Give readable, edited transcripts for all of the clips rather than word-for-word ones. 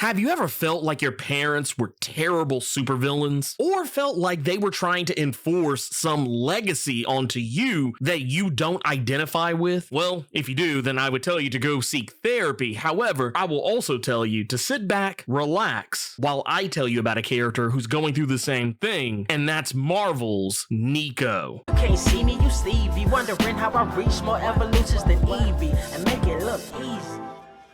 Have you ever felt like your parents were terrible supervillains? Or felt like they were trying to enforce some legacy onto you that you don't identify with? Well, if you do, then I would tell you to go seek therapy. However, I will also tell you to sit back, relax, while I tell you about a character who's going through the same thing, and that's Marvel's Nico. You can't see me, you Stevie, wondering how I reach more evolutions than Evie and make it look easy.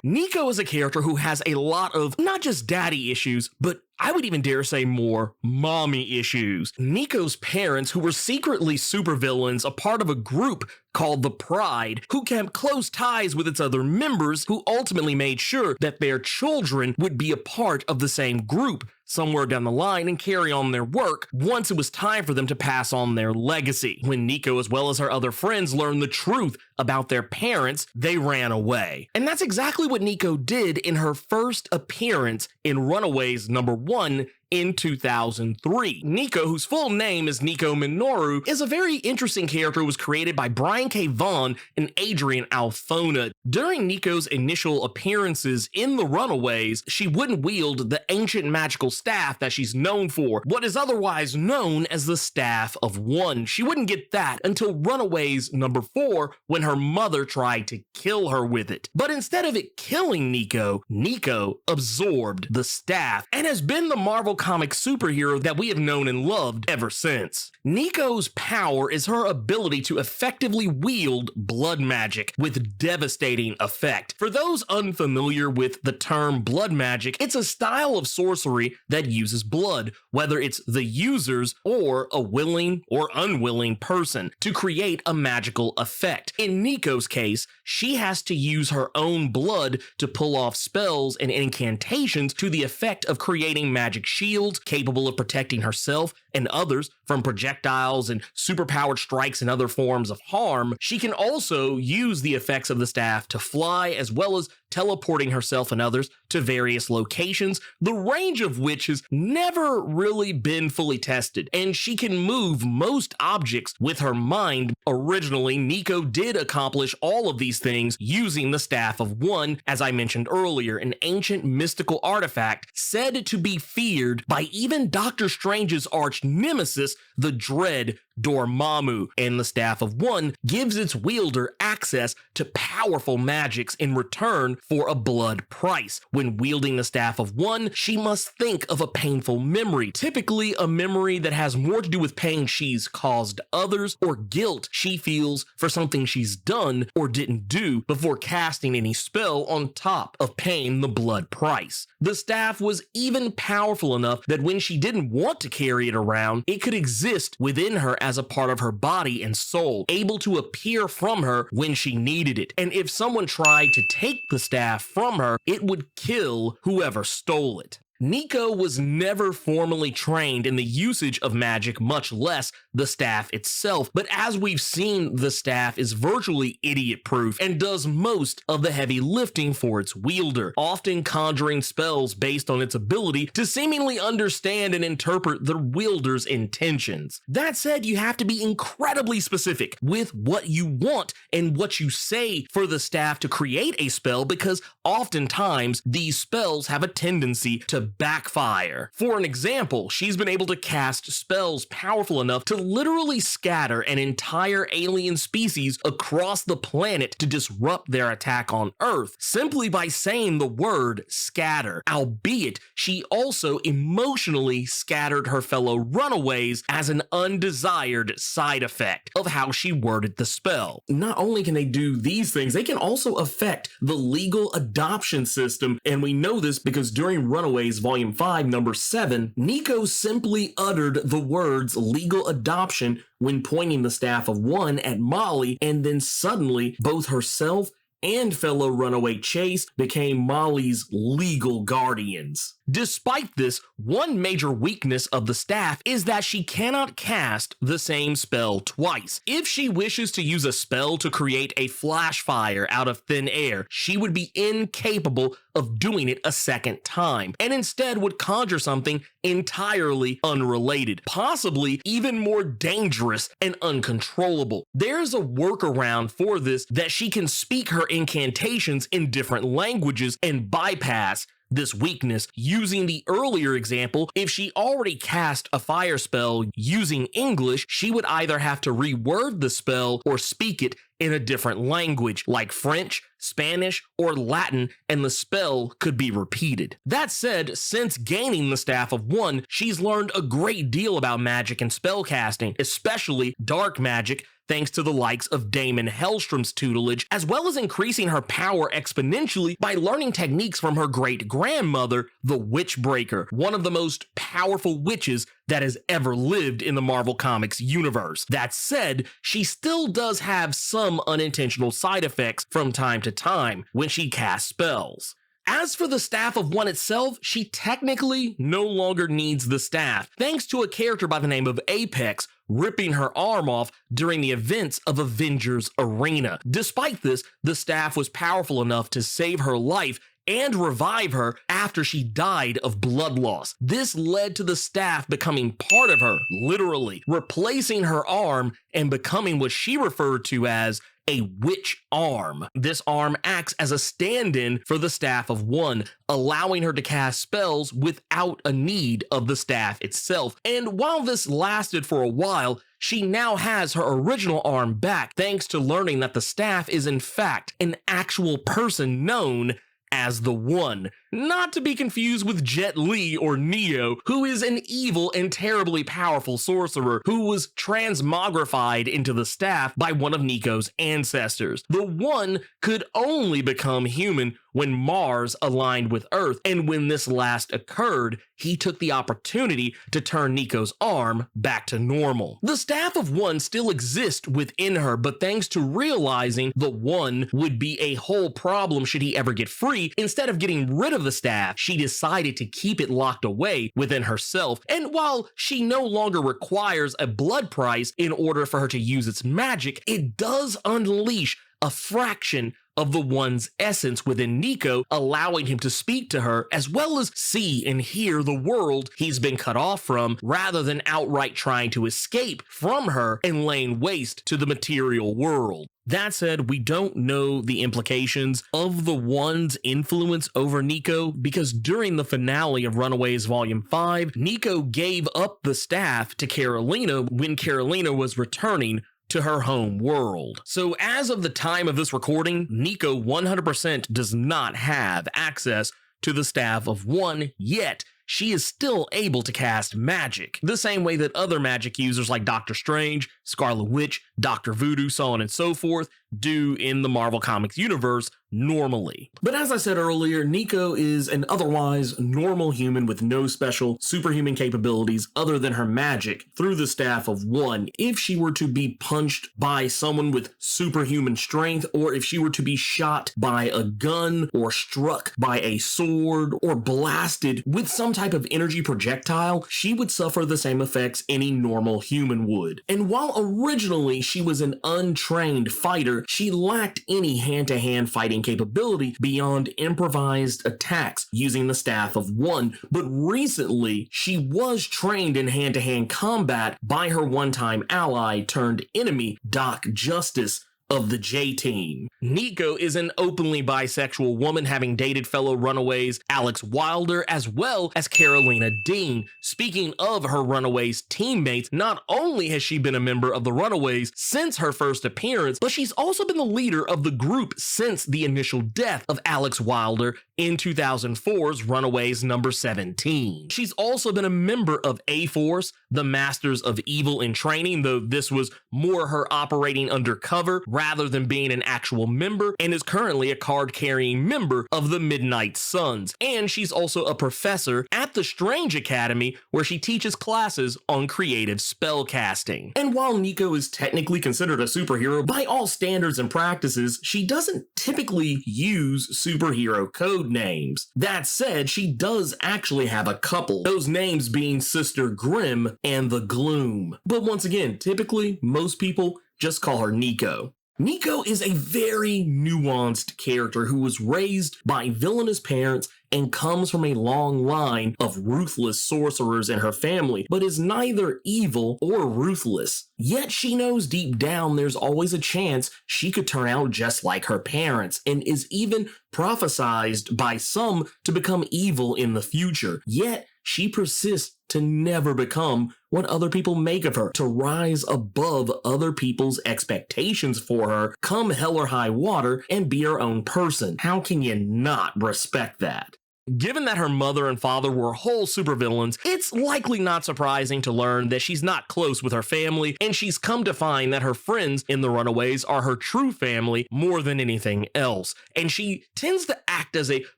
Nico is a character who has a lot of not just daddy issues, but I would even dare say more mommy issues. Nico's parents, who were secretly supervillains, a part of a group called the Pride, who kept close ties with its other members, who ultimately made sure that their children would be a part of the same group somewhere down the line and carry on their work once it was time for them to pass on their legacy. When Nico, as well as her other friends, learned the truth about their parents, they ran away. And that's exactly what Nico did in her first appearance in Runaway's #1 in 2003. Nico, whose full name is Nico Minoru, is a very interesting character who was created by Brian K. Vaughan and Adrian Alfona. During Nico's initial appearances in the Runaways, she wouldn't wield the ancient magical staff that she's known for, what is otherwise known as the Staff of One. She wouldn't get that until Runaways #4, when her mother tried to kill her with it. But instead of it killing Nico, Nico absorbed the staff and has been the Marvel comic superhero that we have known and loved ever since. Nico's power is her ability to effectively wield blood magic with devastating effect. For those unfamiliar with the term blood magic, it's a style of sorcery that uses blood, whether it's the user's or a willing or unwilling person, to create a magical effect. In Nico's case, she has to use her own blood to pull off spells and incantations to the effect of creating magic shields capable of protecting herself and others from projectiles and superpowered strikes and other forms of harm. She can also use the effects of the staff to fly, as well as teleporting herself and others to various locations, the range of which has never really been fully tested. And she can move most objects with her mind. Originally, Nico did accomplish all of these things using the Staff of One, as I mentioned earlier, an ancient mystical artifact said to be feared by even Doctor Strange's arch nemesis, the dread Dormammu. And the Staff of One gives its wielder access to powerful magics in return for a blood price. When wielding the Staff of One, she must think of a painful memory, typically a memory that has more to do with pain she's caused others or guilt she feels for something she's done or didn't do, before casting any spell on top of paying the blood price. The staff was even powerful enough that when she didn't want to carry it around, it could exist within her as a part of her body and soul, able to appear from her when she needed it. And if someone tried to take the staff from her, it would kill whoever stole it. Nico was never formally trained in the usage of magic, much less the staff itself, but as we've seen, the staff is virtually idiot-proof and does most of the heavy lifting for its wielder, often conjuring spells based on its ability to seemingly understand and interpret the wielder's intentions. That said, you have to be incredibly specific with what you want and what you say for the staff to create a spell, because oftentimes these spells have a tendency to backfire. For an example, she's been able to cast spells powerful enough to literally scatter an entire alien species across the planet to disrupt their attack on Earth, simply by saying the word scatter, albeit she also emotionally scattered her fellow runaways as an undesired side effect of how she worded the spell. Not only can they do these things, they can also affect the legal adoption system, and we know this because during Runaways Volume 5, number 7, Nico simply uttered the words legal adoption when pointing the Staff of One at Molly, and then suddenly both herself and fellow runaway Chase became Molly's legal guardians. Despite this, one major weakness of the staff is that she cannot cast the same spell twice. If she wishes to use a spell to create a flash fire out of thin air, she would be incapable of doing it a second time, and instead would conjure something entirely unrelated, possibly even more dangerous and uncontrollable. There's a workaround for this, that she can speak her incantations in different languages and bypass this weakness. Using the earlier example, if she already cast a fire spell using English, she would either have to reword the spell or speak it in a different language, like French, Spanish, or Latin, and the spell could be repeated. That said, since gaining the Staff of One, she's learned a great deal about magic and spellcasting, especially dark magic, thanks to the likes of Damon Hellstrom's tutelage, as well as increasing her power exponentially by learning techniques from her great-grandmother, the Witchbreaker, one of the most powerful witches that has ever lived in the Marvel Comics universe. That said, she still does have some unintentional side effects from time to time when she casts spells. As for the Staff of One itself, she technically no longer needs the staff, thanks to a character by the name of Apex ripping her arm off during the events of Avengers Arena. Despite this, the staff was powerful enough to save her life and revive her after she died of blood loss. This led to the staff becoming part of her, literally, replacing her arm and becoming what she referred to as a witch arm. This arm acts as a stand-in for the Staff of One, allowing her to cast spells without a need of the staff itself. And while this lasted for a while, she now has her original arm back, thanks to learning that the staff is in fact an actual person known as the One, not to be confused with Jet Li or Neo, who is an evil and terribly powerful sorcerer who was transmogrified into the staff by one of Nico's ancestors. The One could only become human when Mars aligned with Earth, and when this last occurred, he took the opportunity to turn Nico's arm back to normal. The Staff of One still exists within her, but thanks to realizing the One would be a whole problem should he ever get free, instead of getting rid of the staff, she decided to keep it locked away within herself. And while she no longer requires a blood price in order for her to use its magic, it does unleash a fraction of the One's essence within Nico, allowing him to speak to her as well as see and hear the world he's been cut off from, rather than outright trying to escape from her and laying waste to the material world. That said, we don't know the implications of the One's influence over Nico, because during the finale of Runaways Volume 5, Nico gave up the staff to Carolina when Carolina was returning to her home world. So as of the time of this recording, Nico 100% does not have access to the Staff of One, yet she is still able to cast magic, the same way that other magic users like Doctor Strange, Scarlet Witch, Dr. Voodoo, so on and so forth, do in the Marvel Comics universe normally. But as I said earlier, Nico is an otherwise normal human with no special superhuman capabilities other than her magic through the Staff of One. If she were to be punched by someone with superhuman strength, or if she were to be shot by a gun, or struck by a sword, or blasted with some type of energy projectile, she would suffer the same effects any normal human would. And while originally she was an untrained fighter, she lacked any hand-to-hand fighting capability beyond improvised attacks using the Staff of One, but recently she was trained in hand-to-hand combat by her one-time ally turned enemy, Doc Justice of the J-Team. Nico is an openly bisexual woman, having dated fellow Runaways Alex Wilder as well as Carolina Dean. Speaking of her Runaways teammates, not only has she been a member of the Runaways since her first appearance, but she's also been the leader of the group since the initial death of Alex Wilder in 2004's Runaways number 17. She's also been a member of A-Force, the Masters of Evil in Training, though this was more her operating undercover rather than being an actual member, and is currently a card-carrying member of the Midnight Suns. And she's also a professor at the Strange Academy, where she teaches classes on creative spellcasting. And while Nico is technically considered a superhero by all standards and practices, she doesn't typically use superhero code names. That said, she does actually have a couple, those names being Sister Grimm and the Gloom. But once again, typically, most people just call her Nico. Nico is a very nuanced character who was raised by villainous parents and comes from a long line of ruthless sorcerers in her family, but is neither evil or ruthless. Yet she knows deep down there's always a chance she could turn out just like her parents, and is even prophesized by some to become evil in the future. Yet she persists to never become what other people make of her, to rise above other people's expectations for her, come hell or high water, and be her own person. How can you not respect that? Given that her mother and father were whole supervillains, it's likely not surprising to learn that she's not close with her family, and she's come to find that her friends in the Runaways are her true family more than anything else. And she tends to act as a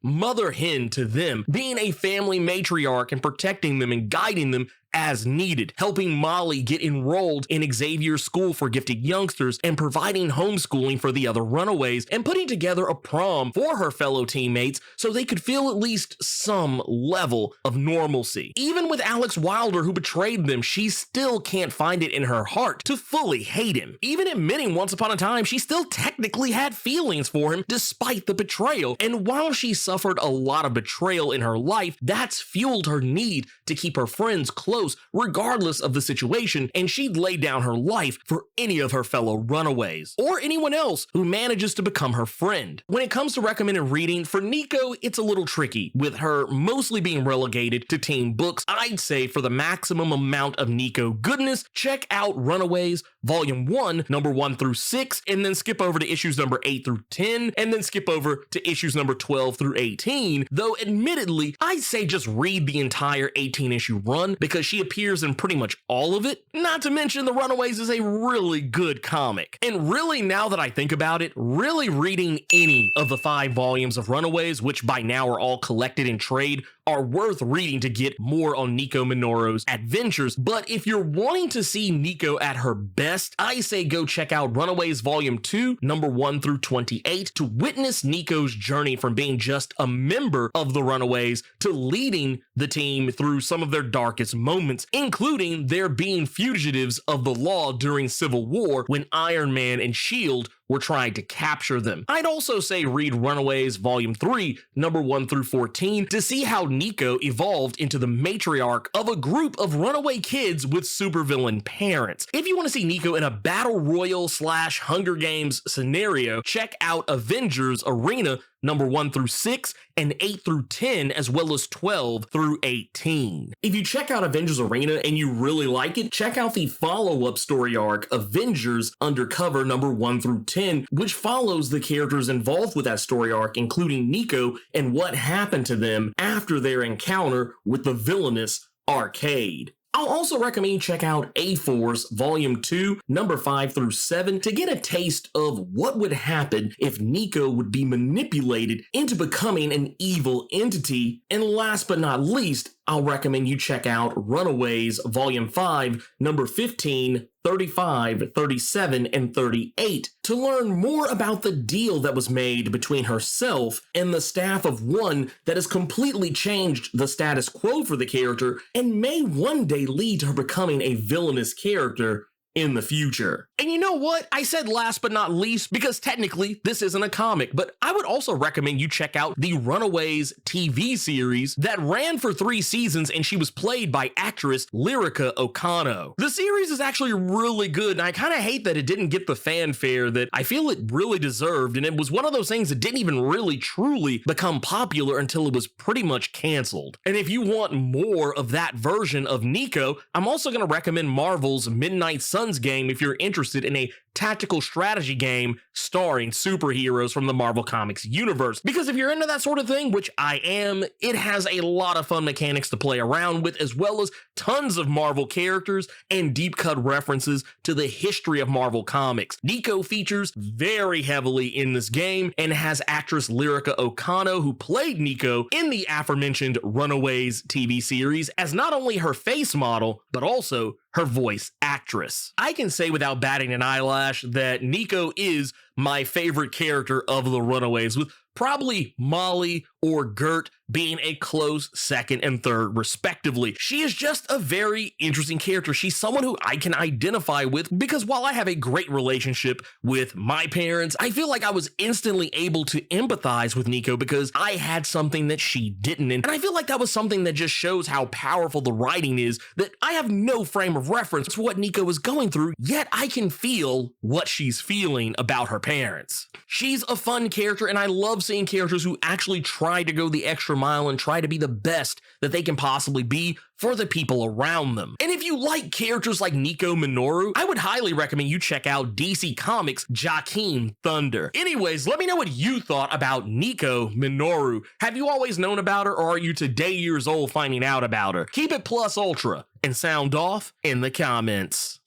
mother hen to them, being a family matriarch and protecting them and guiding them as needed, helping Molly get enrolled in Xavier's school for gifted youngsters and providing homeschooling for the other Runaways, and putting together a prom for her fellow teammates so they could feel at least some level of normalcy. Even with Alex Wilder, who betrayed them, she still can't find it in her heart to fully hate him. Even admitting once upon a time she still technically had feelings for him despite the betrayal, and while she suffered a lot of betrayal in her life, that's fueled her need to keep her friends close regardless of the situation, and she'd lay down her life for any of her fellow Runaways, or anyone else who manages to become her friend. When it comes to recommended reading, for Nico, it's a little tricky, with her mostly being relegated to teen books. I'd say for the maximum amount of Nico goodness, check out Runaways Volume 1, number 1 through 6, and then skip over to issues number 8 through 10, and then skip over to issues number 12 through 18, though admittedly, I'd say just read the entire 18-issue run, because she appears in pretty much all of it. Not to mention The Runaways is a really good comic. And really, now that I think about it, really reading any of the 5 volumes of Runaways, which by now are all collected in trade, are worth reading to get more on Nico Minoru's adventures. But if you're wanting to see Nico at her best, I say go check out Runaways Volume 2, number 1 through 28, to witness Nico's journey from being just a member of the Runaways to leading the team through some of their darkest moments, including their being fugitives of the law during Civil War when Iron Man and S.H.I.E.L.D. were trying to capture them. I'd also say read Runaways Volume 3, number 1 through 14, to see how Nico evolved into the matriarch of a group of runaway kids with supervillain parents. If you want to see Nico in a battle royal / Hunger Games scenario, check out Avengers Arena number 1 through 6 and 8 through 10, as well as 12 through 18. If you check out Avengers Arena and you really like it, check out the follow-up story arc, Avengers Undercover number 1 through 10, which follows the characters involved with that story arc, including Nico and what happened to them after their encounter with the villainous Arcade. I'll also recommend you check out A-Force Volume 2, number 5 through 7, to get a taste of what would happen if Nico would be manipulated into becoming an evil entity. And last but not least, I'll recommend you check out Runaways Volume 5, number 15, 35, 37, and 38 to learn more about the deal that was made between herself and the staff of one that has completely changed the status quo for the character and may one day lead to her becoming a villainous character in the future. And you know what? I said last but not least because technically this isn't a comic, but I would also recommend you check out the Runaways TV series that ran for 3 seasons and she was played by actress Lyrica Okano. The series is actually really good and I kind of hate that it didn't get the fanfare that I feel it really deserved, and it was one of those things that didn't even really truly become popular until it was pretty much canceled. And if you want more of that version of Nico, I'm also going to recommend Marvel's Midnight Suns game if you're interested in a tactical strategy game starring superheroes from the Marvel Comics universe. Because if you're into that sort of thing, which I am, it has a lot of fun mechanics to play around with, as well as tons of Marvel characters and deep cut references to the history of Marvel Comics. Nico features very heavily in this game and has actress Lyrica Okano, who played Nico in the aforementioned Runaways TV series, as not only her face model, but also her voice actress. I can say without batting an eyelash that Nico is my favorite character of the Runaways, with probably Molly or Gert being a close second and third, respectively. She is just a very interesting character. She's someone who I can identify with because while I have a great relationship with my parents, I feel like I was instantly able to empathize with Nico because I had something that she didn't. And I feel like that was something that just shows how powerful the writing is, that I have no frame of reference for what Nico is going through, yet I can feel what she's feeling about her parents. She's a fun character, and I love seeing characters who actually try to go the extra mile and try to be the best that they can possibly be for the people around them. And if you like characters like Nico Minoru, I would highly recommend you check out DC Comics' Jaquim Thunder. Anyways, let me know what you thought about Nico Minoru. Have you always known about her, or are you today years old finding out about her? Keep it plus ultra and sound off in the comments.